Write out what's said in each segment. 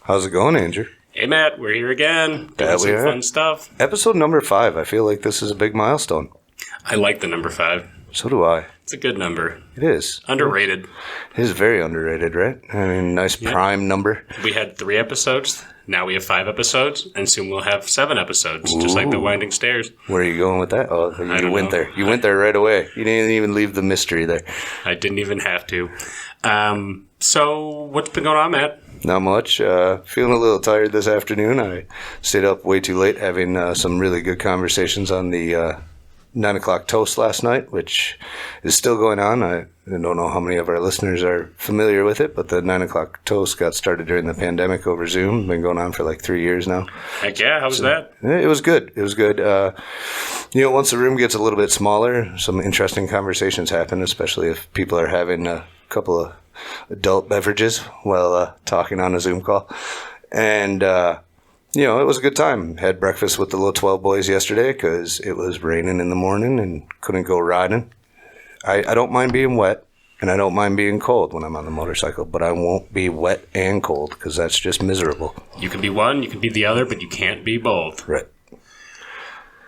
How's it going, Andrew? Hey, Matt. We're here again. Doing some fun stuff. Episode number 5. I feel like this is a big milestone. I like the number 5. So do I. It's a good number. It is. Underrated. It is very underrated, right? I mean, nice prime number. We had 3 episodes. Now we have 5 episodes. And soon we'll have 7 episodes, just like the Winding Stairs. Where are you going with that? Oh, you went there. You went there right away. You didn't even leave the mystery there. I didn't even have to. So what's been going on, Matt? Not much. Feeling a little tired this afternoon. I stayed up way too late having some really good conversations on the 9 o'clock toast last night, which is still going on. I don't know how many of our listeners are familiar with it, but the 9 o'clock toast got started during the pandemic over Zoom. Been going on for like 3 years now. Heck yeah. How was that? It was good. It was good. Once the room gets a little bit smaller, some interesting conversations happen, especially if people are having a couple of adult beverages while talking on a Zoom call. And, it was a good time. Had breakfast with the little 12 boys yesterday because it was raining in the morning and couldn't go riding. I don't mind being wet, and I don't mind being cold when I'm on the motorcycle, but I won't be wet and cold because that's just miserable. You can be one, you can be the other, but you can't be both. Right.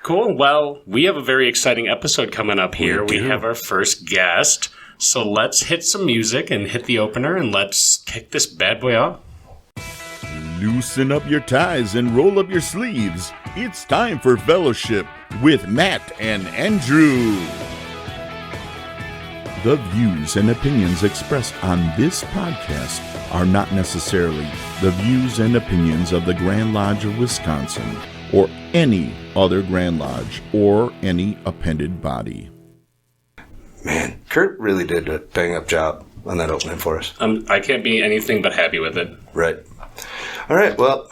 Cool. Well, we have a very exciting episode coming up here. We have our first guest. So let's hit some music and hit the opener, and let's kick this bad boy off. Loosen up your ties and roll up your sleeves. It's time for Fellowship with Matt and Andrew. The views and opinions expressed on this podcast are not necessarily the views and opinions of the Grand Lodge of Wisconsin or any other Grand Lodge or any appended body. Man, Kurt really did a bang-up job on that opening for us. I can't be anything but happy with it. Right. All right, well,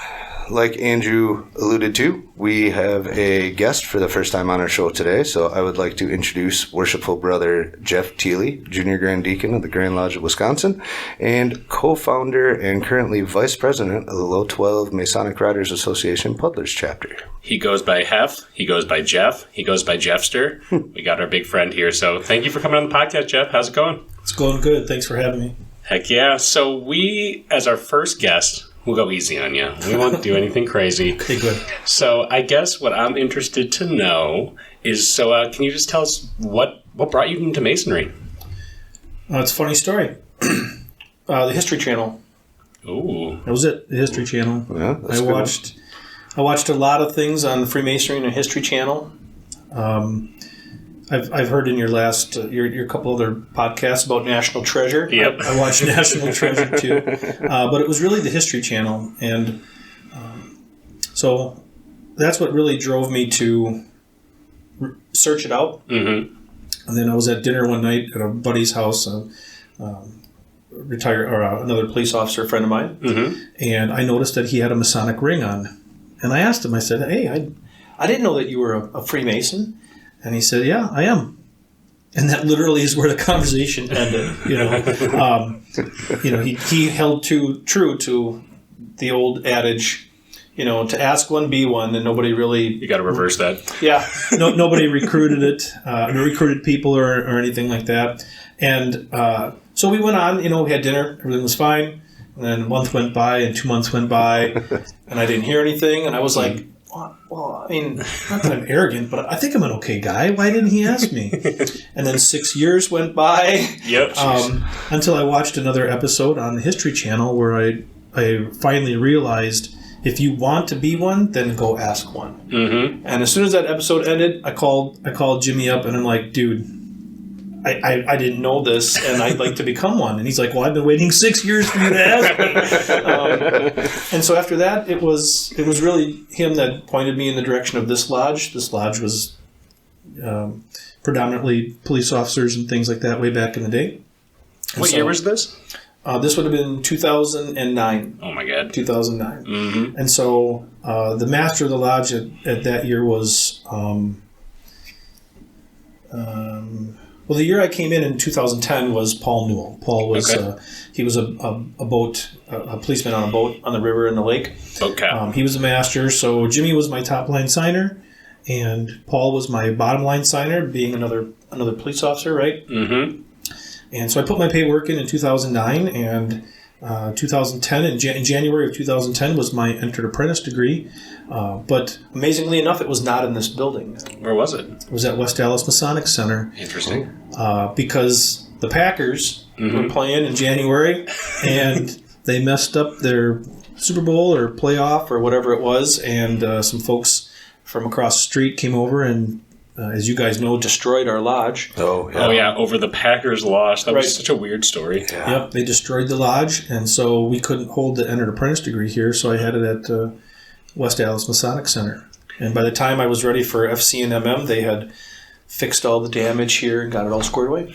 like Andrew alluded to, we have a guest for the first time on our show today, so I would like to introduce Worshipful Brother Jeff Thiele, Junior Grand Deacon of the Grand Lodge of Wisconsin, and co-founder and currently vice president of the Low 12 Masonic Riders Association Puddlers Chapter. He goes by Hef, he goes by Jeff, he goes by Jeffster. We got our big friend here, so thank you for coming on the podcast, Jeff. How's it going? It's going good. Thanks for having me. Heck yeah. So we, as our first guest, we'll go easy on you. We won't do anything crazy. Okay, good. So I guess what I'm interested to know is, can you just tell us what brought you into Masonry? It's a funny story. The History Channel. Ooh. That was it, the History Channel. Yeah, I watched a lot of things on the Freemasonry and the History Channel. I've heard in your last your couple other podcasts about National Treasure. Yep. I watched National Treasure too, but it was really the History Channel, and so that's what really drove me to search it out. Mm-hmm. And then I was at dinner one night at a buddy's house, another police officer friend of mine, and I noticed that he had a Masonic ring on, and I asked him. I said, "Hey, I didn't know that you were a Freemason." And he said, "Yeah, I am." And that literally is where the conversation ended. He held true to the old adage, to ask one, be one, and nobody really... You got to reverse that. Yeah. Nobody recruited recruited people or anything like that. And so we went on, we had dinner, everything was fine. And then a month went by and 2 months went by, and I didn't hear anything. And I was like, well, I mean, not that I'm arrogant, but I think I'm an okay guy. Why didn't he ask me? And then 6 years went by. Yep. Until I watched another episode on the History Channel where I finally realized if you want to be one, then go ask one. Mm-hmm. And as soon as that episode ended, I called Jimmy up and I'm like, dude, I didn't know this, and I'd like to become one. And he's like, well, I've been waiting 6 years for you to ask me. And so after that, it was really him that pointed me in the direction of this lodge. This lodge was predominantly police officers and things like that way back in the day. What year was this? This would have been 2009. Oh, my God. 2009. Mm-hmm. And so the master of the lodge at that year was... Well, the year I came in 2010 was Paul Newell. Paul was he was a policeman on a boat on the river and the lake. Okay. He was a master, so Jimmy was my top line signer, and Paul was my bottom line signer, being another police officer, right? Mm-hmm. And so I put my paperwork in 2009, and 2010, in January of 2010 was my entered apprentice degree. But amazingly enough, it was not in this building. Where was it? It was at West Dallas Masonic Center. Interesting. Because the Packers were playing in January, and they messed up their Super Bowl or playoff or whatever it was, and some folks from across the street came over and, as you guys know, destroyed our lodge. Oh yeah, over the Packers loss. That was such a weird story. Yeah. Yep, they destroyed the lodge, and so we couldn't hold the entered apprentice degree here, so I had it at West Dallas Masonic Center. And by the time I was ready for FC and MM, they had fixed all the damage here and got it all squared away.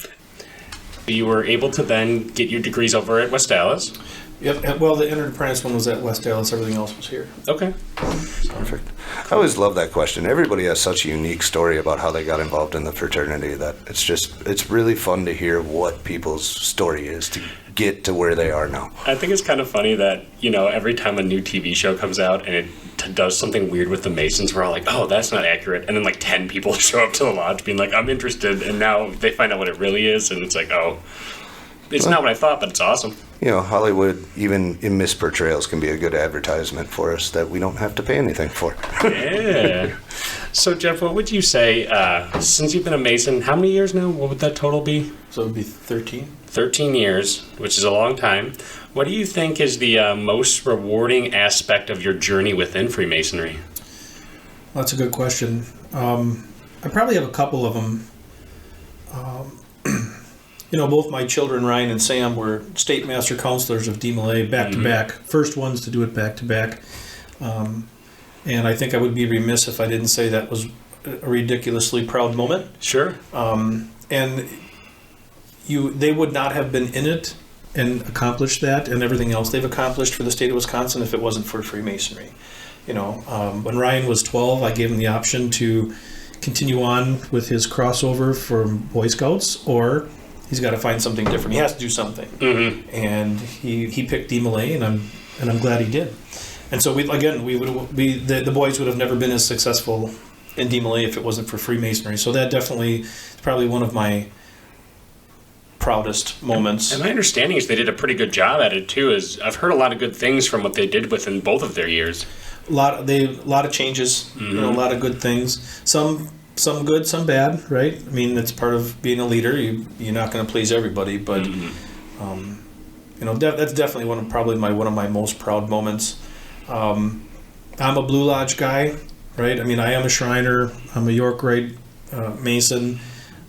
You were able to then get your degrees over at West Dallas. Yep. Well, the entered apprentice one was at West Dallas. Everything else was here. Okay. Perfect. I always love that question. Everybody has such a unique story about how they got involved in the fraternity that it's really fun to hear what people's story is to get to where they are now. I think it's kind of funny that, every time a new TV show comes out and it does something weird with the Masons, we're all like, oh, that's not accurate. And then 10 people show up to the lodge being like, I'm interested. And now they find out what it really is. And it's like, oh, it's not what I thought, but it's awesome. Hollywood, even in misportrayals, can be a good advertisement for us that we don't have to pay anything for. Yeah. So, Jeff, what would you say, since you've been a Mason, how many years now? What would that total be? So it would be 13. 13 years, which is a long time. What do you think is the most rewarding aspect of your journey within Freemasonry? That's a good question. I probably have a couple of them. Both my children, Ryan and Sam, were state master counselors of DMLA back-to-back. First ones to do it back-to-back. And I think I would be remiss if I didn't say that was a ridiculously proud moment. Sure. And they would not have been in it and accomplished that and everything else they've accomplished for the state of Wisconsin if it wasn't for Freemasonry. When Ryan was 12, I gave him the option to continue on with his crossover from Boy Scouts, or he's got to find something different. He has to do something. Mm-hmm. And he picked DMLA, and I'm glad he did. And so the boys would have never been as successful in DMLA if it wasn't for Freemasonry. So that definitely is probably one of my proudest moments. And my understanding is they did a pretty good job at it too. I've heard a lot of good things from what they did within both of their years. A lot of changes, a lot of good things. Some good, some bad, right? I mean, it's part of being a leader. You're not going to please everybody, but that's definitely one of my most proud moments. I'm a Blue Lodge guy, right? I mean, I am a Shriner. I'm a York Rite Mason.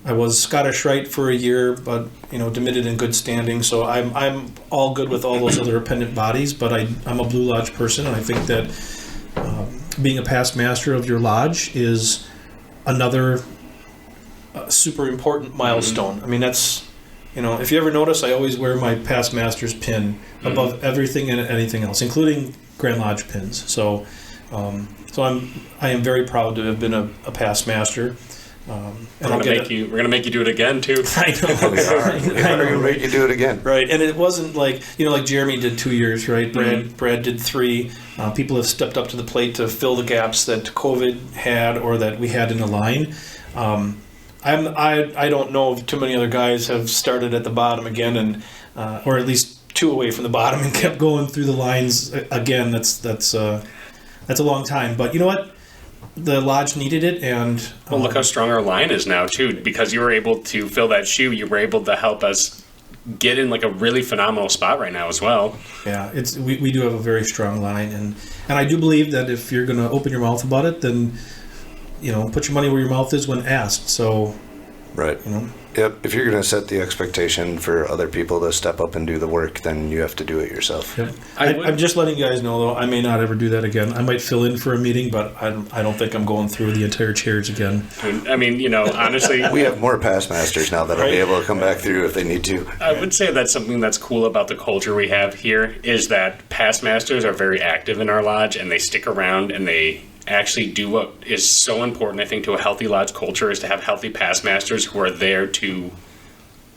I was Scottish Rite for a year, but demitted in good standing. So I'm all good with all those other appendant bodies, but I'm a Blue Lodge person, and I think that being a past master of your lodge is another super important milestone. I mean, that's if you ever notice, I always wear my past master's pin above everything and anything else, including Grand Lodge pins. So I am very proud to have been a past master. We're gonna make you do it again too. I know. We're gonna make you do it again. Right, and it wasn't like Jeremy did 2 years, right? Brad did 3. People have stepped up to the plate to fill the gaps that COVID had or that we had in the line. I don't know if too many other guys have started at the bottom again, and or at least 2 away from the bottom and kept going through the lines again. That's a long time, but you know what? The lodge needed it, and well, look how strong our line is now too. Because you were able to fill that shoe, you were able to help us get in a really phenomenal spot right now as well. Yeah, we do have a very strong line, and I do believe that if you're going to open your mouth about it, then put your money where your mouth is when asked. So, right. Yep. If you're going to set the expectation for other people to step up and do the work, then you have to do it yourself. Yep. I'm just letting you guys know, though, I may not ever do that again. I might fill in for a meeting, but I don't think I'm going through the entire chairs again. I mean, honestly, we have more past masters now that'll be able to come back through if they need to. I would say that's something that's cool about the culture we have here is that past masters are very active in our lodge, and they stick around, and they actually do what is so important, I think, to a healthy lodge culture is to have healthy past masters who are there to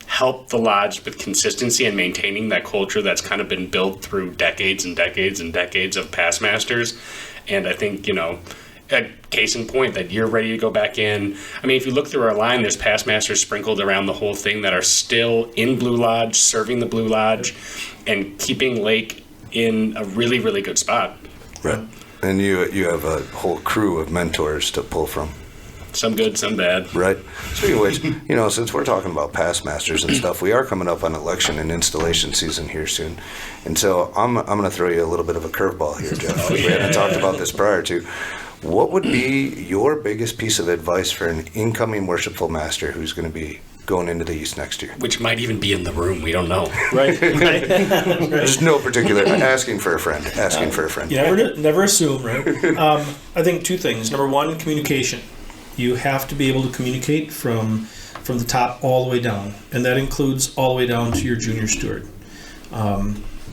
help the lodge with consistency and maintaining that culture that's kind of been built through decades and decades and decades of past masters. And I think, a case in point that you're ready to go back in. I mean, if you look through our line, there's past masters sprinkled around the whole thing that are still in Blue Lodge, serving the Blue Lodge, and keeping Lake in a really, really good spot. Right. And you have a whole crew of mentors to pull from. Some good, some bad. Right. Speaking of which, since we're talking about past masters and stuff, we are coming up on election and installation season here soon. And so I'm going to throw you a little bit of a curveball here, Jeff. We hadn't talked about this prior to. What would be your biggest piece of advice for an incoming worshipful master who's going to be going into the East next year? Which might even be in the room. We don't know. Right. There's no particular asking for a friend. You never assume, right? I think two things. Number one, communication. You have to be able to communicate from the top all the way down, and that includes all the way down to your junior steward.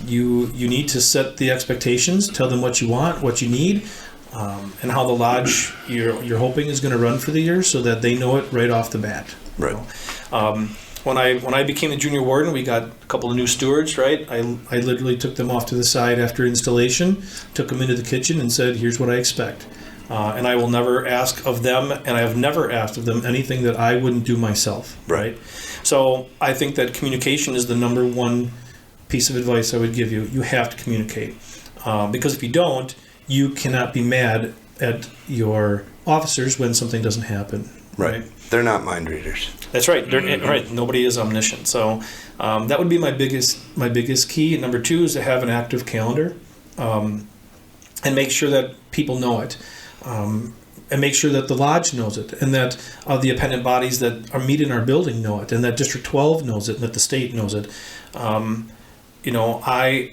You need to set the expectations, tell them what you want, what you need, and how the lodge you're hoping is going to run for the year, so that they know it right off the bat. Right. When I became the junior warden, we got a couple of new stewards, right? I literally took them off to the side after installation, took them into the kitchen and said, here's what I expect. And I will never ask of them, and I have never asked of them anything that I wouldn't do myself, right? So I think that communication is the number one piece of advice I would give you. You have to communicate. Because if you don't, you cannot be mad at your officers when something doesn't happen. Right. They're not mind readers. That's right. Right. Nobody is omniscient. So that would be my biggest key. And number two is to have an active calendar, and make sure that people know it, and make sure that the lodge knows it, and that the appendant bodies that are meet in our building know it, and that District 12 knows it, and that the state knows it. I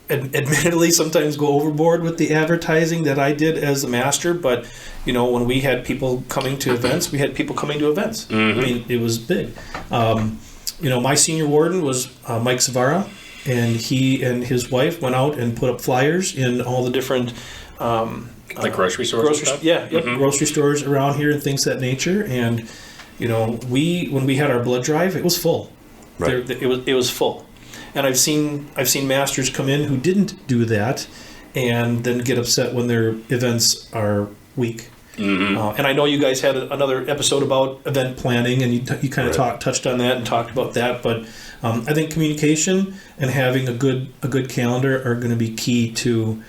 admittedly sometimes go overboard with the advertising that I did as a master, but when we had people coming to events, we had people coming to events. Mm-hmm. I mean, it was big. My senior warden was Mike Zavara, and he and his wife went out and put up flyers in all the different like grocery stores. Grocery stores around here and things of that nature. And when we had our blood drive, it was full. Right. It was full. And I've seen masters come in who didn't do that, and then get upset when their events are weak. Mm-hmm. And I know you guys had another episode about event planning, and you kind of touched on that and talked about that. But I think communication and having a good calendar are going to be key to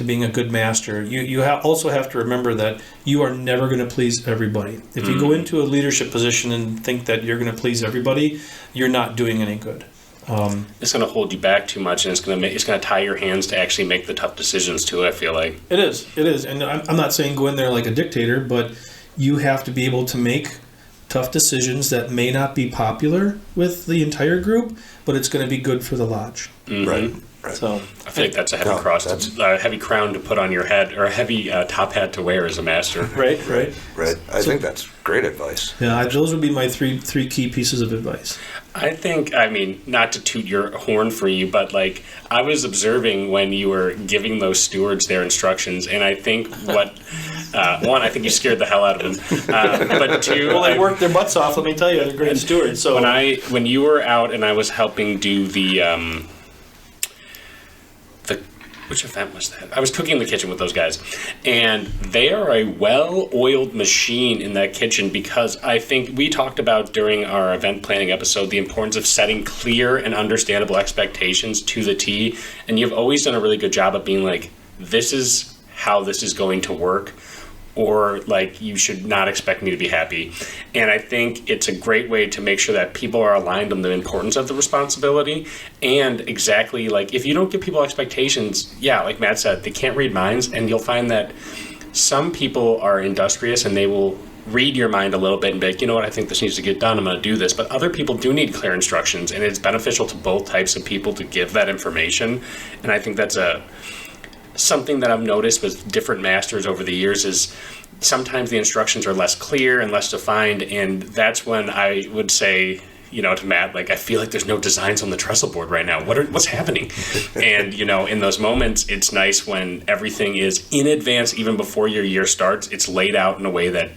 being a good master. You also have to remember that you are never going to please everybody. If you go into a leadership position and think that you're going to please everybody, you're not doing any good. It's going to hold you back too much, and it's going to tie your hands to actually make the tough decisions too. I feel like it is, and I'm not saying go in there like a dictator, but you have to be able to make tough decisions that may not be popular with the entire group, but it's going to be good for the lodge. Mm-hmm. Right. So I feel like that's a heavy crown to put on your head, or a heavy top hat to wear as a master. Right. I think that's great advice. Yeah, those would be my three key pieces of advice. I think, not to toot your horn for you, but I was observing when you were giving those stewards their instructions, and I think one, I think you scared the hell out of them. But two, well, they worked their butts off. Let me tell you, they're great stewards. So when you were out and I was helping do the which event was that? I was cooking in the kitchen with those guys, and they are a well-oiled machine in that kitchen, because I think we talked about during our event planning episode the importance of setting clear and understandable expectations to the T, and you've always done a really good job of being like, this is how this is going to work, or you should not expect me to be happy. And I think it's a great way to make sure that people are aligned on the importance of the responsibility, and exactly if you don't give people expectations, like Matt said, they can't read minds, and you'll find that some people are industrious and they will read your mind a little bit and be like, you know what, I think this needs to get done, I'm going to do this. But other people do need clear instructions, and it's beneficial to both types of people to give that information. And I think that's something that I've noticed with different masters over the years is sometimes the instructions are less clear and less defined, and that's when I would say, to Matt, I feel like there's no designs on the trestle board right now. What's happening? And, in those moments, it's nice when everything is in advance, even before your year starts. It's laid out in a way that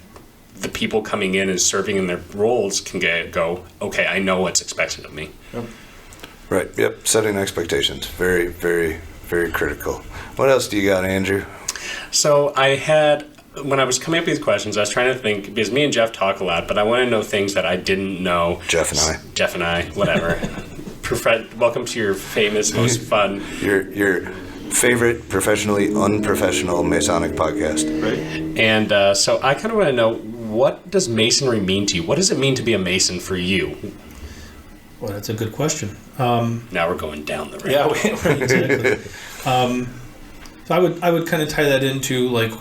the people coming in and serving in their roles can go, okay, I know what's expected of me. Yep. Right. Yep. Setting expectations. Very, very, very critical. What else do you got, Andrew? So when I was coming up with these questions, I was trying to think, because me and Jeff talk a lot, but I want to know things that I didn't know. Jeff and I, whatever. Welcome to your famous, most fun. Your favorite professionally unprofessional Masonic podcast. Right. And so I kind of want to know, what does Masonry mean to you? What does it mean to be a Mason for you? Well, that's a good question. Now we're going down the road. Yeah, right, exactly. So I would kind of tie that into like.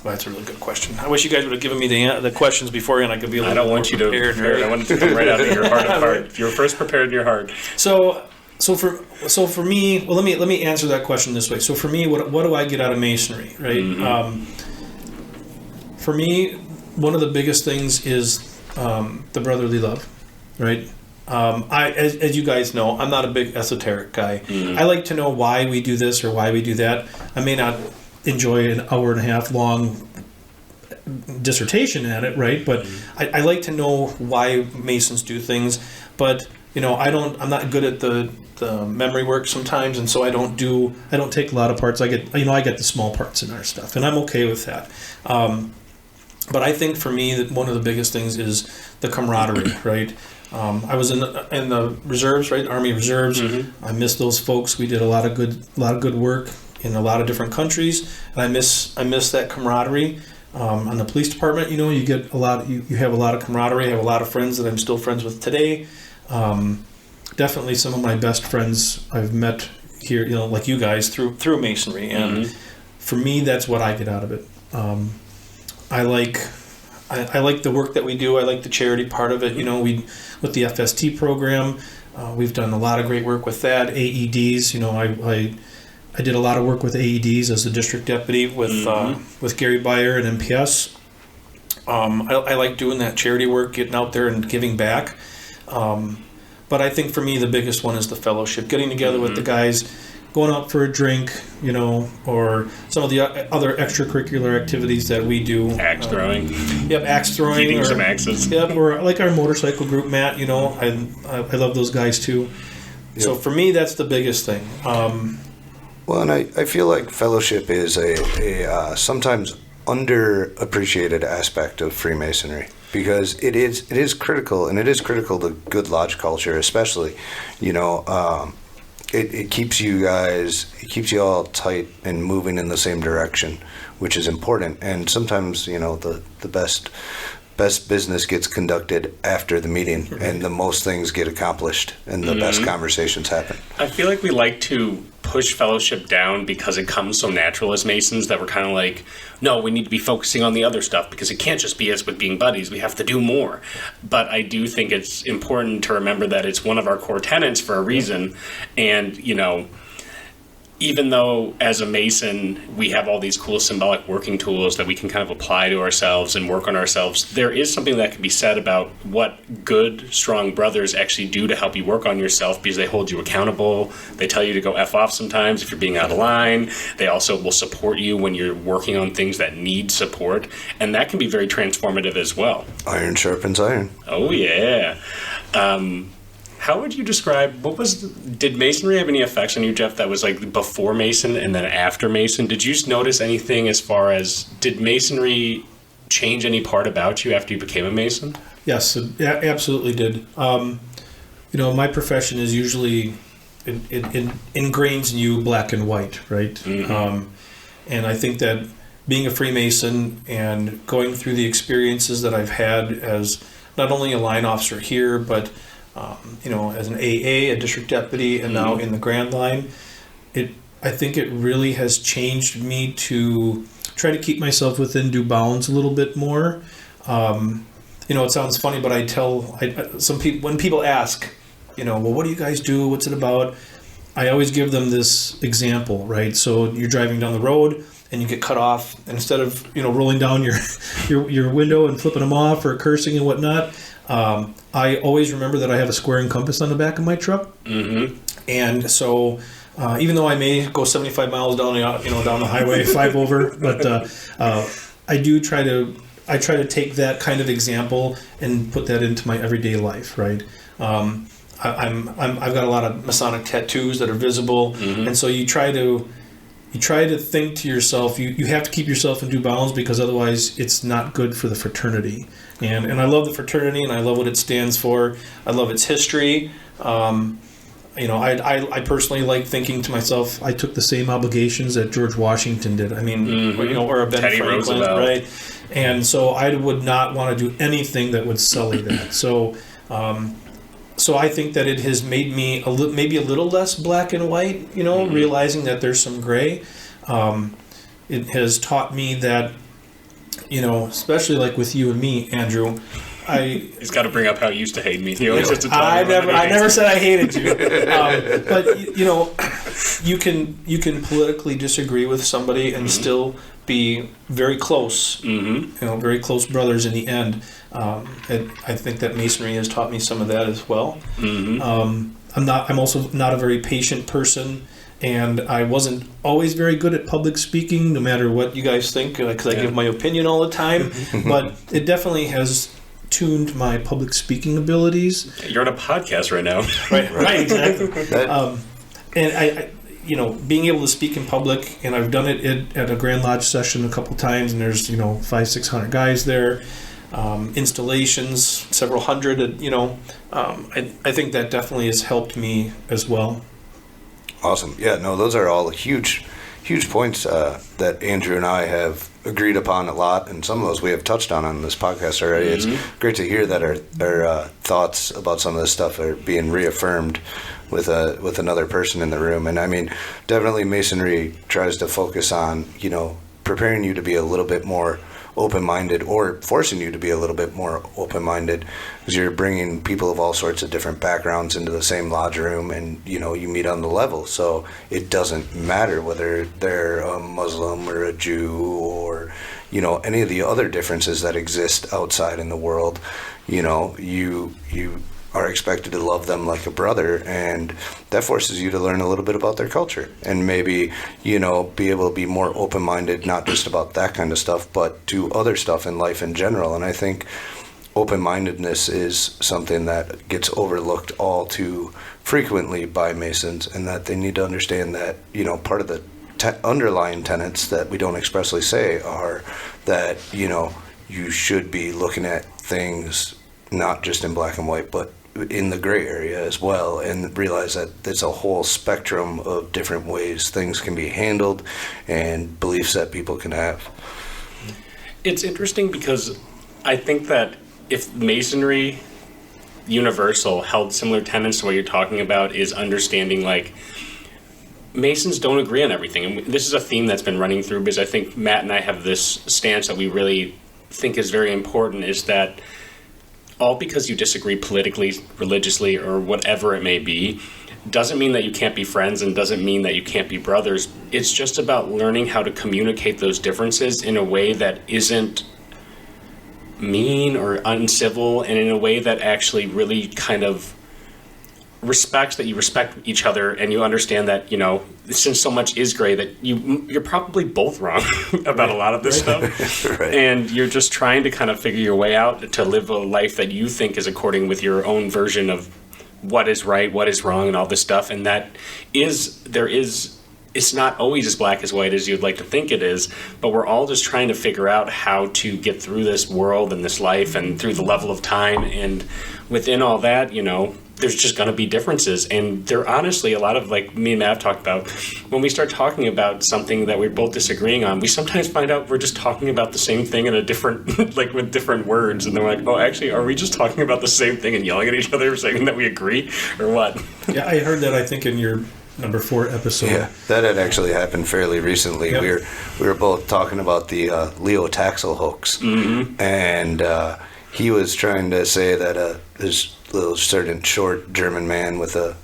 Well, that's a really good question. I wish you guys would have given me the questions beforehand. I could be a little I don't want you to prepare. Right? I want it to come right out of your heart of heart. You're first prepared in your heart. So for me, well, let me answer that question this way. So for me, what do I get out of Masonry, right? Mm-hmm. For me, one of the biggest things is the brotherly love, right? As you guys know, I'm not a big esoteric guy. Mm-hmm. I like to know why we do this or why we do that. I may not enjoy an hour and a half long dissertation at it, right? But I like to know why Masons do things. But I'm not good at the memory work sometimes, and so I don't take a lot of parts. I get the small parts in our stuff, and I'm okay with that. But I think for me that one of the biggest things is the camaraderie, right? I was in the reserves, right? Army Reserves. Mm-hmm. I miss those folks. We did a lot of good work in a lot of different countries, and I miss that camaraderie. On the police department, you get you have a lot of camaraderie. I have a lot of friends that I'm still friends with today. Definitely some of my best friends I've met here, like you guys through Masonry, and for me, that's what I get out of it. I like the work that we do. I like the charity part of it. With the FST program, we've done a lot of great work with that. AEDs, I did a lot of work with AEDs as the district deputy with Gary Byer and MPS. I like doing that charity work, getting out there and giving back. But I think for me, the biggest one is the fellowship, getting together with the guys, going out for a drink, or some of the other extracurricular activities that we do. Axe throwing. Yep, axe throwing. Eating some axes. Yep, or like our motorcycle group, Matt, I love those guys too. Yep. So for me, that's the biggest thing. Well, and I feel like fellowship is a sometimes underappreciated aspect of Freemasonry, because it is critical, and it is critical to good lodge culture, especially. It keeps you all tight and moving in the same direction, which is important. And sometimes the best business gets conducted after the meeting, and the most things get accomplished, and the best conversations happen. I feel like we like to push fellowship down because it comes so natural as Masons that we're kind of like, no, we need to be focusing on the other stuff because it can't just be us with being buddies. We have to do more. But I do think it's important to remember that it's one of our core tenets for a reason. And, even though as a Mason we have all these cool symbolic working tools that we can kind of apply to ourselves and work on ourselves, there is something that can be said about what good, strong brothers actually do to help you work on yourself, because they hold you accountable. They tell you to go F off sometimes if you're being out of line. They also will support you when you're working on things that need support, and that can be very transformative as well. Iron sharpens iron. Oh, yeah. How would you describe, did Masonry have any effects on you, Jeff, that was like before Mason and then after Mason? Did you notice anything as far as, did Masonry change any part about you after you became a Mason? Yes, it absolutely did. My profession is usually, it ingrains in you black and white, right? Mm-hmm. And I think that being a Freemason and going through the experiences that I've had as not only a line officer here, but as an AA, a district deputy, and now in the Grand Line, I think it really has changed me to try to keep myself within due bounds a little bit more. It sounds funny, but I tell some people, when people ask, well, what do you guys do? What's it about? I always give them this example, right? So you're driving down the road and you get cut off, and instead of rolling down your window and flipping them off or cursing and whatnot, I always remember that I have a square and compass on the back of my truck. Mm-hmm. And so even though I may go 75 miles down the highway, 5 over, but I try to take that kind of example and put that into my everyday life, right? I've got a lot of Masonic tattoos that are visible, and so you try to you try to think to yourself, you have to keep yourself in due bounds, because otherwise it's not good for the fraternity. And I love the fraternity, and I love what it stands for. I love its history. I personally like thinking to myself, I took the same obligations that George Washington did. I mean, or Ben Teddy Franklin, Roosevelt. right? And so I would not want to do anything that would sully that. So I think that it has made me maybe a little less black and white, realizing that there's some gray. It has taught me that, especially like with you and me, Andrew, He's got to bring up how you used to hate me. He always has to tell I me never said I hated you, but you can politically disagree with somebody and still be very close. Very close brothers in the end. And I think that Masonry has taught me some of that as well. I'm also not a very patient person, and I wasn't always very good at public speaking, no matter what you guys think, because I give my opinion all the time. But it definitely has tuned my public speaking abilities. You're on a podcast right now. Right, exactly. And I being able to speak in public, and I've done it at a Grand Lodge session a couple times, and there's 500-600 guys there, installations, several hundred, I think that definitely has helped me as well. Awesome. Yeah, no, those are all huge points that Andrew and I have agreed upon a lot, and some of those we have touched on this podcast already. It's great to hear that our thoughts about some of this stuff are being reaffirmed with another person in the room. And I mean, definitely Masonry tries to focus on, preparing you to be a little bit more open-minded, or forcing you to be a little bit more open-minded, because you're bringing people of all sorts of different backgrounds into the same lodge room, and you meet on the level, so it doesn't matter whether they're a Muslim or a Jew or any of the other differences that exist outside in the world. You are expected to love them like a brother, and that forces you to learn a little bit about their culture, and maybe be able to be more open-minded, not just about that kind of stuff, but to other stuff in life in general. And I think open-mindedness is something that gets overlooked all too frequently by Masons, and that they need to understand that part of the underlying tenets that we don't expressly say are that you should be looking at things not just in black and white, but in the gray area as well, and realize that there's a whole spectrum of different ways things can be handled and beliefs that people can have. It's interesting because I think that if Masonry Universal held similar tenets to what you're talking about, is understanding like Masons don't agree on everything. And this is a theme that's been running through, because I think Matt and I have this stance that we really think is very important, is that all because you disagree politically, religiously, or whatever it may be, doesn't mean that you can't be friends, and doesn't mean that you can't be brothers. It's just about learning how to communicate those differences in a way that isn't mean or uncivil, and in a way that actually really kind of respects that you respect each other, and you understand that, since so much is gray, that you're probably both wrong about a lot of this stuff. Right. And you're just trying to kind of figure your way out to live a life that you think is according with your own version of what is right, what is wrong, and all this stuff. And it's not always as black as white as you'd like to think it is, but we're all just trying to figure out how to get through this world and this life and through the level of time. And within all that, there's just going to be differences. And there honestly, a lot of, like me and Matt have talked about, when we start talking about something that we're both disagreeing on, we sometimes find out we're just talking about the same thing in a different, like with different words. And then we're like, oh, actually, are we just talking about the same thing and yelling at each other saying that we agree, or what? Yeah, I heard that, I think, in your number 4 episode. Yeah, that had actually happened fairly recently. Yep. We were both talking about the Leo Taxel hoax, and he was trying to say that this little certain short German man with a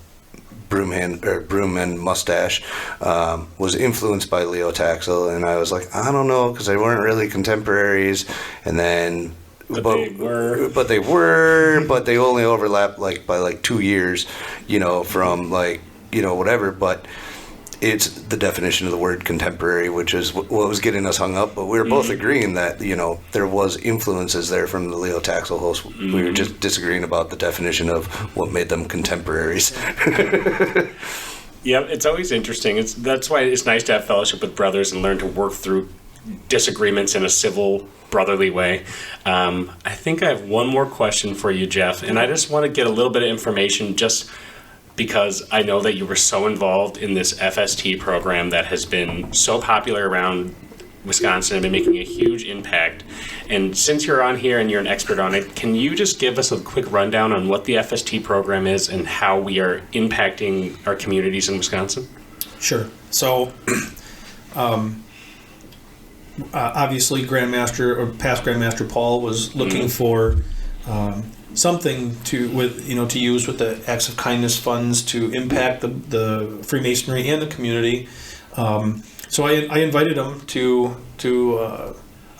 broom and mustache was influenced by Leo Taxel, and I was like, I don't know, because they weren't really contemporaries, and then. But they only overlapped by 2 years, from whatever. But it's the definition of the word contemporary, which is what was getting us hung up. But we were both agreeing that, there was influences there from the Leo Taxel host. We were just disagreeing about the definition of what made them contemporaries. Yeah, it's always interesting. That's why it's nice to have fellowship with brothers and learn to work through disagreements in a civil, brotherly way. I think I have one more question for you, Jeff, and I just want to get a little bit of information just because I know that you were so involved in this FST program that has been so popular around Wisconsin and been making a huge impact. And since you're on here and you're an expert on it, can you just give us a quick rundown on what the FST program is and how we are impacting our communities in Wisconsin? Sure. So, obviously, past Grandmaster Paul was looking for something to use with the Acts of Kindness funds to impact the Freemasonry and the community. So I invited him to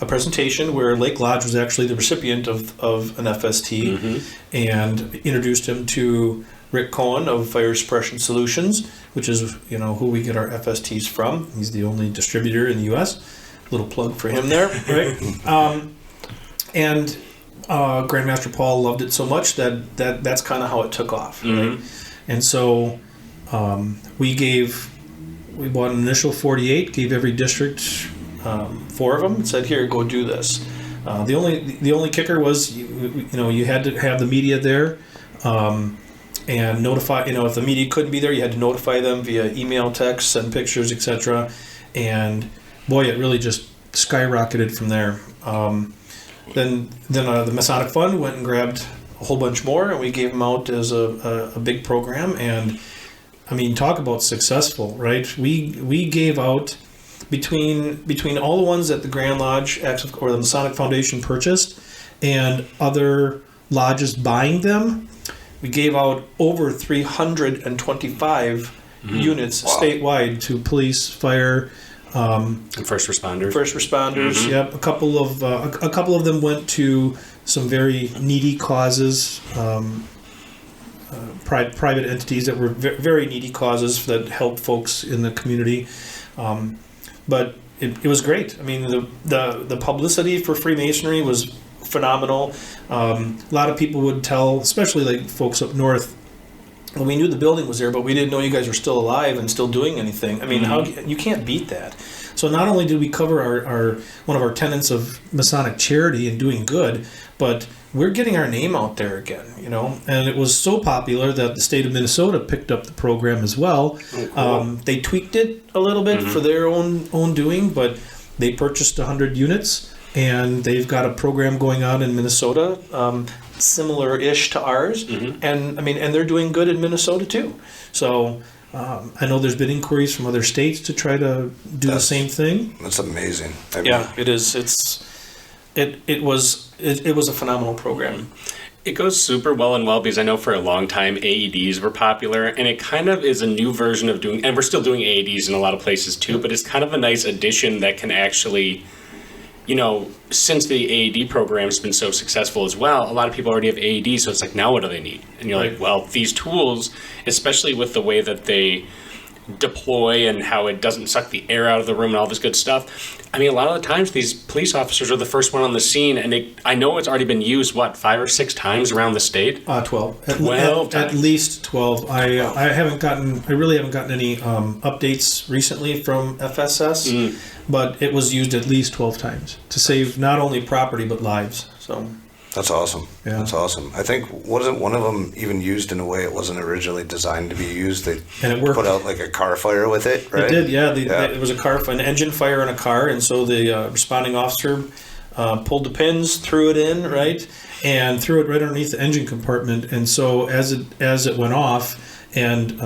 a presentation where Lake Lodge was actually the recipient of an FST, and introduced him to Rick Cohen of Fire Suppression Solutions, which is who we get our FSTs from. He's the only distributor in the U.S. Little plug for him there, right? And Grandmaster Paul loved it so much that's kind of how it took off, right? And so we bought an initial 48, gave every district 4 of them, and said, "Here, go do this." The only kicker was you had to have the media there, and notify. If the media couldn't be there, you had to notify them via email, text, send pictures, etc. And boy, it really just skyrocketed from there. Then the Masonic Fund went and grabbed a whole bunch more, and we gave them out as a big program. And I mean, talk about successful, right? We gave out between all the ones that the Grand Lodge or the Masonic Foundation purchased and other lodges buying them, we gave out over 325 units statewide to police, fire, and first responders. Yep. A couple of them went to some very needy causes. Private entities that were very needy causes that helped folks in the community, but it was great. I mean, the publicity for Freemasonry was phenomenal. A lot of people would tell, especially like folks up north, well, we knew the building was there, but we didn't know you guys were still alive and still doing anything. I mean, how you can't beat that. So not only did we cover our one of our tenets of Masonic charity and doing good, but we're getting our name out there again, and it was so popular that the state of Minnesota picked up the program as well. Oh, cool. They tweaked it a little bit for their own doing, but they purchased 100 units, and they've got a program going on in Minnesota, similar-ish to ours, and they're doing good in Minnesota too. So I know there's been inquiries from other states to try to do the same thing. That's amazing. It is. It was a phenomenal program. It goes super well because I know for a long time AEDs were popular, and it kind of is a new version of doing, and we're still doing AEDs in a lot of places too, but it's kind of a nice addition that can actually, since the AED program's been so successful as well, a lot of people already have AEDs, so it's like, now what do they need? And you're like, well, these tools, especially with the way that they deploy and how it doesn't suck the air out of the room and all this good stuff. I mean, a lot of the times these police officers are the first one on the scene, and I know it's already been used, 5 or 6 times around the state? 12. 12 at least 12. I really haven't gotten any updates recently from FSS, but it was used at least 12 times to save not only property but lives. So that's awesome. Yeah. That's awesome. I think, wasn't one of them even used in a way it wasn't originally designed to be used? And it worked. Put out like a car fire with it, right? It did, yeah. It was an engine fire in a car, and so the responding officer pulled the pins, threw it in, right, and threw it right underneath the engine compartment. And so as it went off and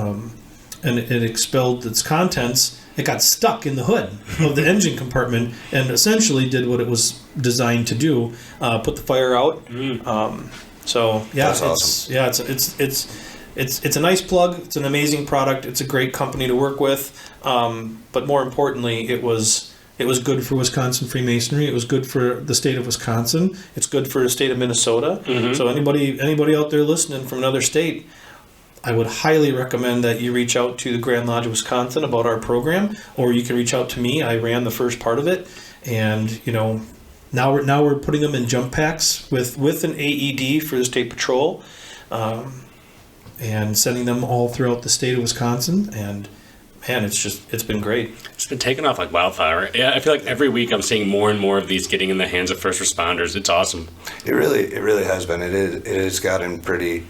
it expelled its contents, it got stuck in the hood of the engine compartment and essentially did what it was designed to do, put the fire out. So yeah, that's awesome. Yeah, it's a nice plug. It's an amazing product. It's a great company to work with. But more importantly, it was good for Wisconsin Freemasonry. It was good for the state of Wisconsin. It's good for the state of Minnesota. So anybody out there listening from another state, I would highly recommend that you reach out to the Grand Lodge of Wisconsin about our program, or you can reach out to me. I ran the first part of it, and now we're putting them in jump packs with an AED for the state patrol. and sending them all throughout the state of Wisconsin. And man, it's been great. It's been taking off like wildfire. Yeah, I feel like every week I'm seeing more and more of these getting in the hands of first responders. It's awesome. It really has been. It has gotten pretty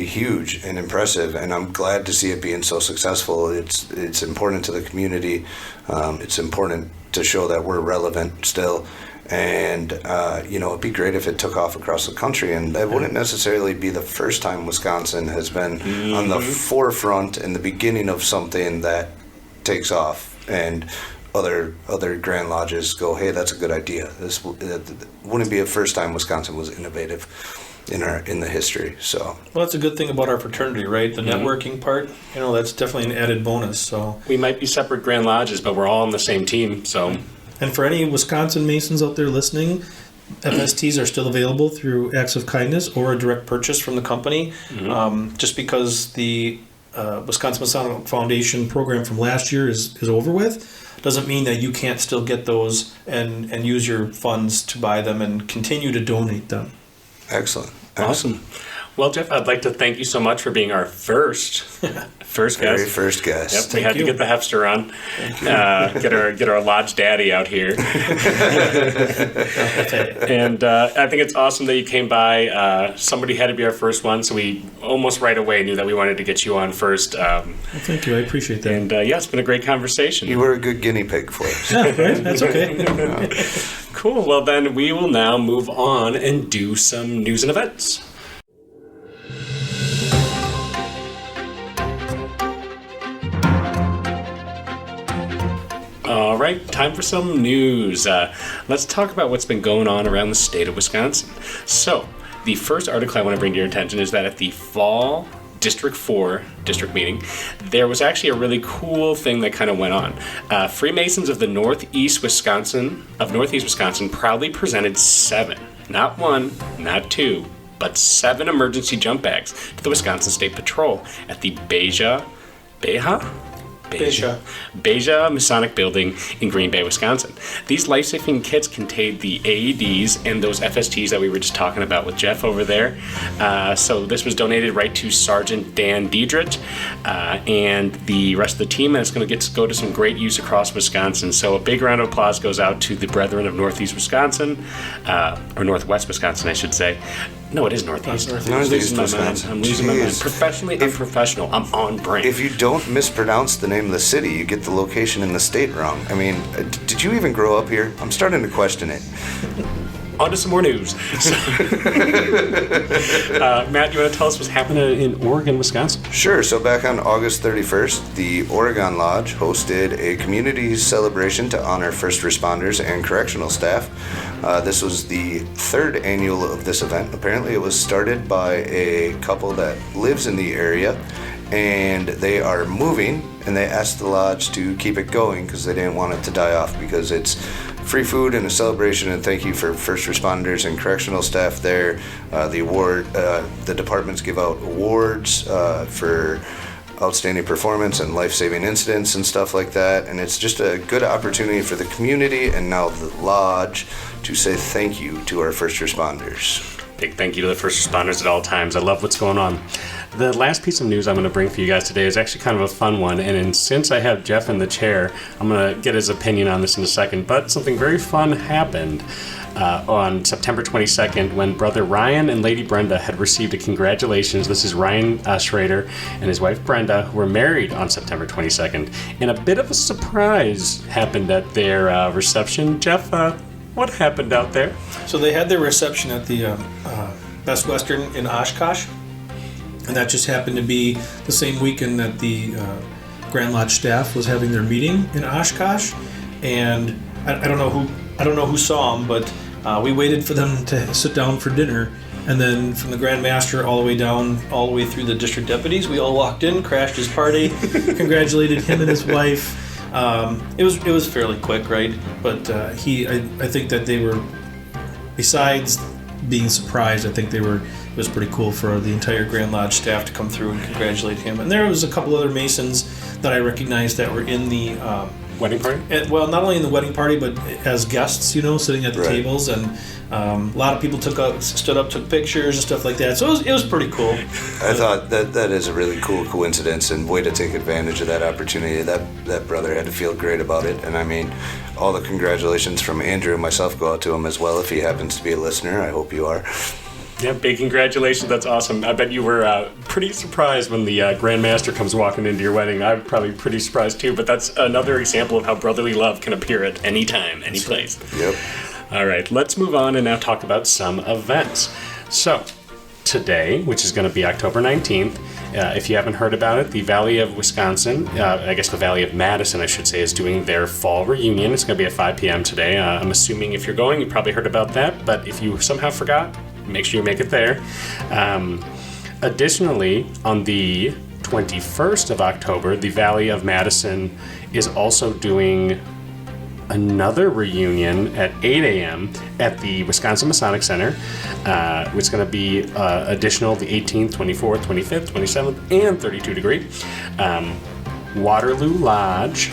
huge and impressive, and I'm glad to see it being so successful. It's important to the community. It's important to show that we're relevant still. And, it'd be great if it took off across the country. And that wouldn't necessarily be the first time Wisconsin has been on the forefront in the beginning of something that takes off. And other Grand Lodges go, hey, that's a good idea. This wouldn't be the first time Wisconsin was innovative in the history. So well, that's a good thing about our fraternity, right? The networking part, that's definitely an added bonus. So we might be separate Grand Lodges, but we're all on the same team. So. And for any Wisconsin Masons out there listening, FSTs are still available through acts of kindness or a direct purchase from the company. Just because the Wisconsin Masonic Foundation program from last year is over with, doesn't mean that you can't still get those and use your funds to buy them and continue to donate them. Excellent. Awesome. Well, Jeff, I'd like to thank you so much for being our first guest. Very first guest. Yep, we had to get the Hefster on, get our lodge daddy out here. And I think it's awesome that you came by. Somebody had to be our first one, so we almost right away knew that we wanted to get you on first. Well, thank you. I appreciate that. And it's been a great conversation. You were a good guinea pig for us. Yeah, right? That's okay. Cool. Well, then we will now move on and do some news and events. All right, time for some news. Let's talk about what's been going on around the state of Wisconsin. So, the first article I want to bring to your attention is that at the fall District 4 district meeting, there was actually a really cool thing that kind of went on. Freemasons of Northeast Wisconsin proudly presented 7, not 1, not 2, but 7 emergency jump bags to the Wisconsin State Patrol at the Beja Masonic Building in Green Bay, Wisconsin. These life-saving kits contained the AEDs and those FSTs that we were just talking about with Jeff over there. So this was donated right to Sergeant Dan Diedrich and the rest of the team, and it's going to go to some great use across Wisconsin. So a big round of applause goes out to the brethren of Northeast Wisconsin, or Northwest Wisconsin, I should say. No, it is Northeast. Northeast Wisconsin. I'm losing my mind. Professionally unprofessional. I'm on brand. If you don't mispronounce the name of the city, you get the location in the state wrong. I mean, did you even grow up here? I'm starting to question it. On to some more news. Matt, you want to tell us what's happening in Oregon, Wisconsin? Sure. So back on August 31st, the Oregon Lodge hosted a community celebration to honor first responders and correctional staff. This was the 3rd annual of this event. Apparently it was started by a couple that lives in the area, and they are moving, and they asked the lodge to keep it going because they didn't want it to die off, because it's free food and a celebration and thank you for first responders and correctional staff there. The departments give out awards for outstanding performance and life-saving incidents and stuff like that, and it's just a good opportunity for the community and now the lodge to say thank you to our first responders. Big thank you to the first responders at all times. I love what's going on. The last piece of news I'm going to bring for you guys today is actually kind of a fun one, and since I have Jeff in the chair, I'm going to get his opinion on this in a second, but something very fun happened on September 22nd when Brother Ryan and Lady Brenda had received a congratulations. This is Ryan Schrader and his wife Brenda, who were married on September 22nd, and a bit of a surprise happened at their reception. Jeff, what happened out there? So they had their reception at the Best Western in Oshkosh, and that just happened to be the same weekend that the Grand Lodge staff was having their meeting in Oshkosh. And I don't know who saw them, but we waited for them to sit down for dinner, and then from the Grand Master all the way through the district deputies, we all walked in, crashed his party, congratulated him and his wife. It was fairly quick, right? But I think that they were, besides being surprised, I think it was pretty cool for the entire Grand Lodge staff to come through and congratulate him. And there was a couple other Masons that I recognized that were in the wedding party? Well, not only in the wedding party, but as guests, sitting at the Right. tables, and a lot of people stood up, took pictures and stuff like that. So it was pretty cool. I thought that is a really cool coincidence and way to take advantage of that opportunity. That brother had to feel great about it, and I mean, all the congratulations from Andrew and myself go out to him as well if he happens to be a listener. I hope you are. Yeah, big congratulations. That's awesome. I bet you were pretty surprised when the Grand Master comes walking into your wedding. I'm probably pretty surprised too, but that's another example of how brotherly love can appear at any time, any place. Yep. All right, let's move on and now talk about some events. So, today, which is going to be October 19th, if you haven't heard about it, the Valley of Wisconsin, I guess the Valley of Madison, I should say, is doing their fall reunion. It's going to be at 5 p.m. today. I'm assuming if you're going, you probably heard about that, but if you somehow forgot, make sure you make it there. Additionally, on the 21st of October, the Valley of Madison is also doing another reunion at 8 a.m. at the Wisconsin Masonic Center. It's going to be additional the 18th, 24th, 25th, 27th, and 32 degree. Waterloo Lodge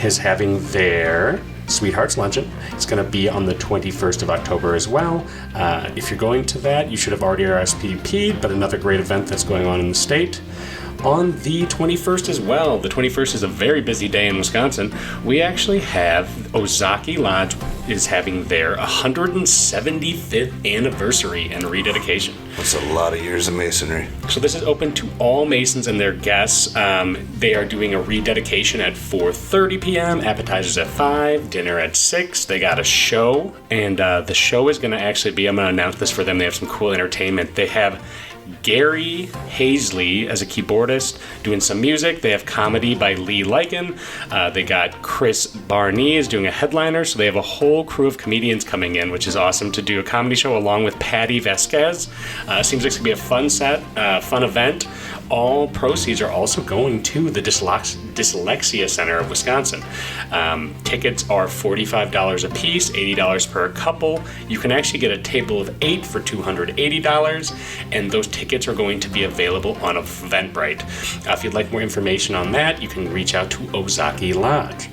is having their Sweethearts Luncheon. It's going to be on the 21st of October as well. If you're going to that, you should have already RSVP'd, but another great event that's going on in the state. On the 21st as well, the 21st is a very busy day in Wisconsin. We actually have Ozaki Lodge is having their 175th anniversary and rededication. That's a lot of years of masonry. So this is open to all Masons and their guests. They are doing a rededication at 4:30 p.m., appetizers at 5, dinner at 6. They got a show, and the show is going to actually be, I'm going to announce this for them, they have some cool entertainment. They have Gary Hazley as a keyboardist doing some music. They have comedy by Lee Lycan. They got Chris Barney is doing a headliner, so they have a whole crew of comedians coming in, which is awesome, to do a comedy show along with Patty Vasquez. Seems like it's going to be a fun set, fun event. All proceeds are also going to the Dyslexia Center of Wisconsin. Tickets are $45 a piece, $80 per couple. You can actually get a table of 8 for $280, and those tickets are going to be available on Eventbrite. If you'd like more information on that, you can reach out to Ozaki Lodge.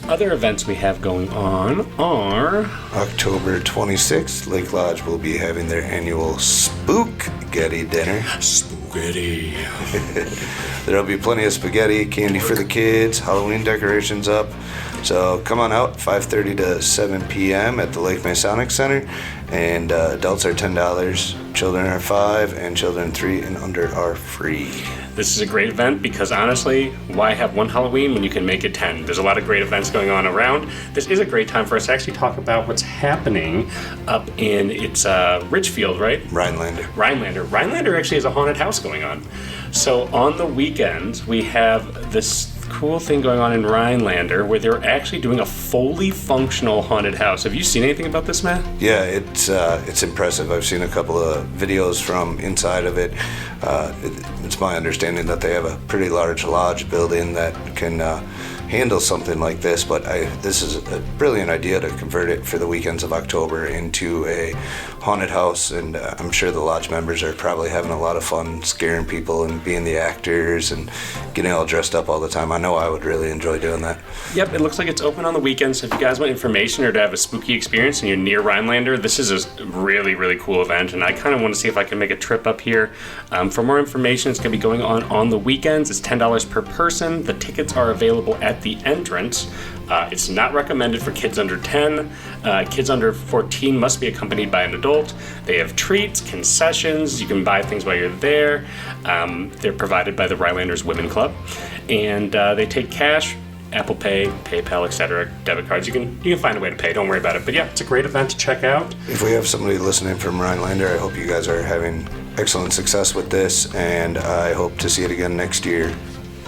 Other events we have going on are... October 26th, Lake Lodge will be having their annual Spook-Getty dinner. Spaghetti. There'll be plenty of spaghetti, candy for the kids, Halloween decorations up. So come on out, 5:30 to 7 p.m. at the Lake Masonic Center. And adults are $10, children are $5, and children 3 and under are free. This is a great event because honestly, why have one Halloween when you can make it 10? There's a lot of great events going on around. This is a great time for us to actually talk about what's happening up in Richfield, right? Rhinelander actually has a haunted house going on. So on the weekends, we have this cool thing going on in Rhinelander where they're actually doing a fully functional haunted house. Have you seen anything about this, Matt? Yeah, it's impressive. I've seen a couple of videos from inside of it. It's my understanding that they have a pretty large lodge building that can handle something like this, but this is a brilliant idea to convert it for the weekends of October into a haunted house, and I'm sure the lodge members are probably having a lot of fun scaring people and being the actors and getting all dressed up all the time. I know I would really enjoy doing that. Yep, it looks like it's open on the weekends, so if you guys want information or to have a spooky experience and you're near Rhinelander, this is a really, really cool event, and I kind of want to see if I can make a trip up here. For more information, it's going to be going on the weekends. It's $10 per person. The tickets are available at the entrance. It's not recommended for kids under 10. Kids under 14 must be accompanied by an adult. They have treats, concessions. You can buy things while you're there. They're provided by the Rhinelanders Women Club. And they take cash, Apple Pay, PayPal, etc., debit cards. You can find a way to pay. Don't worry about it. But yeah, it's a great event to check out. If we have somebody listening from Rhinelander, I hope you guys are having excellent success with this, and I hope to see it again next year.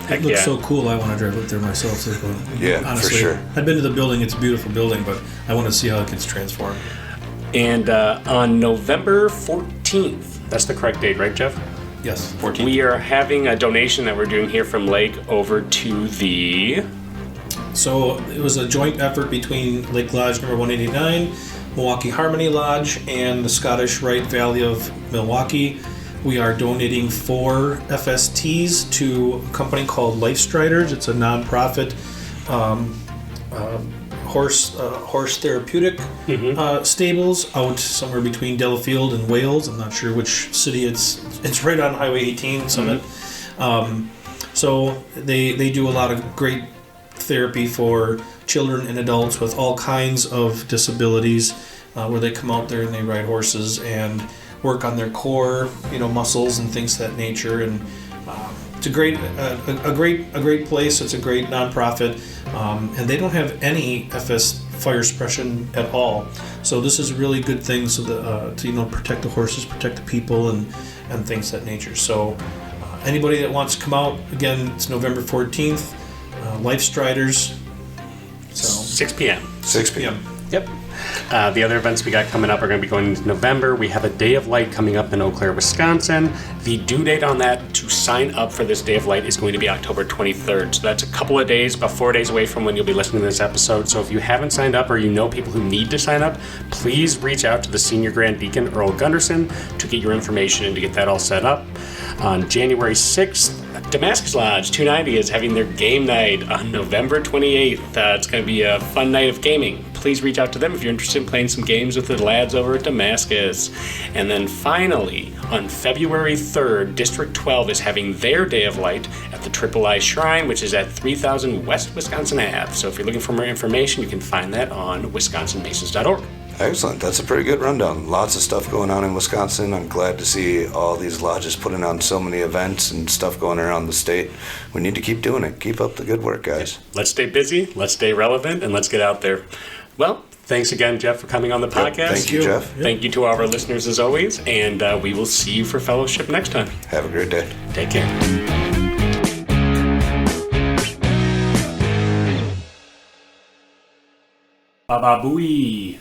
It looks so cool. I want to drive up there myself. Yeah, honestly, for sure. I've been to the building. It's a beautiful building, but I want to see how it gets transformed. And on November 14th, that's the correct date, right, Jeff? Yes, 14th. We are having a donation that we're doing here from Lake over to the... So it was a joint effort between Lake Lodge number 189, Milwaukee Harmony Lodge, and the Scottish Rite Valley of Milwaukee. We are donating 4 FSTs to a company called Life Striders. It's a nonprofit horse therapeutic stables out somewhere between Delafield and Wales. I'm not sure which city it's right on Highway 18 Summit. So they do a lot of great therapy for children and adults with all kinds of disabilities, where they come out there and they ride horses and work on their core, muscles and things of that nature. And it's a great place. It's a great nonprofit, and they don't have any FS fire suppression at all. So this is a really good thing, so to protect the horses, protect the people, and things of that nature. So anybody that wants to come out, again, it's November 14th. Life Striders. So 6 p.m. 6 p.m. Yep. The other events we got coming up are going to be going into November. We have a Day of Light coming up in Eau Claire, Wisconsin. The due date on that to sign up for this Day of Light is going to be October 23rd. So that's a couple of days, about 4 days away from when you'll be listening to this episode. So if you haven't signed up or you know people who need to sign up, please reach out to the Senior Grand Deacon, Earl Gunderson, to get your information and to get that all set up. On January 6th, Damascus Lodge 290 is having their game night on November 28th. It's going to be a fun night of gaming. Please reach out to them if you're interested in playing some games with the lads over at Damascus. And then finally, on February 3rd, District 12 is having their Day of Light at the Triple I Shrine, which is at 3000 West Wisconsin Ave. So if you're looking for more information, you can find that on wisconsinmasons.org. Excellent. That's a pretty good rundown. Lots of stuff going on in Wisconsin. I'm glad to see all these lodges putting on so many events and stuff going around the state. We need to keep doing it. Keep up the good work, guys. Let's stay busy, let's stay relevant, and let's get out there. Well, thanks again, Jeff, for coming on the podcast. Thank you, Jeff. Thank you to all of our listeners as always, and we will see you for fellowship next time. Have a great day. Take care. Baba Booey.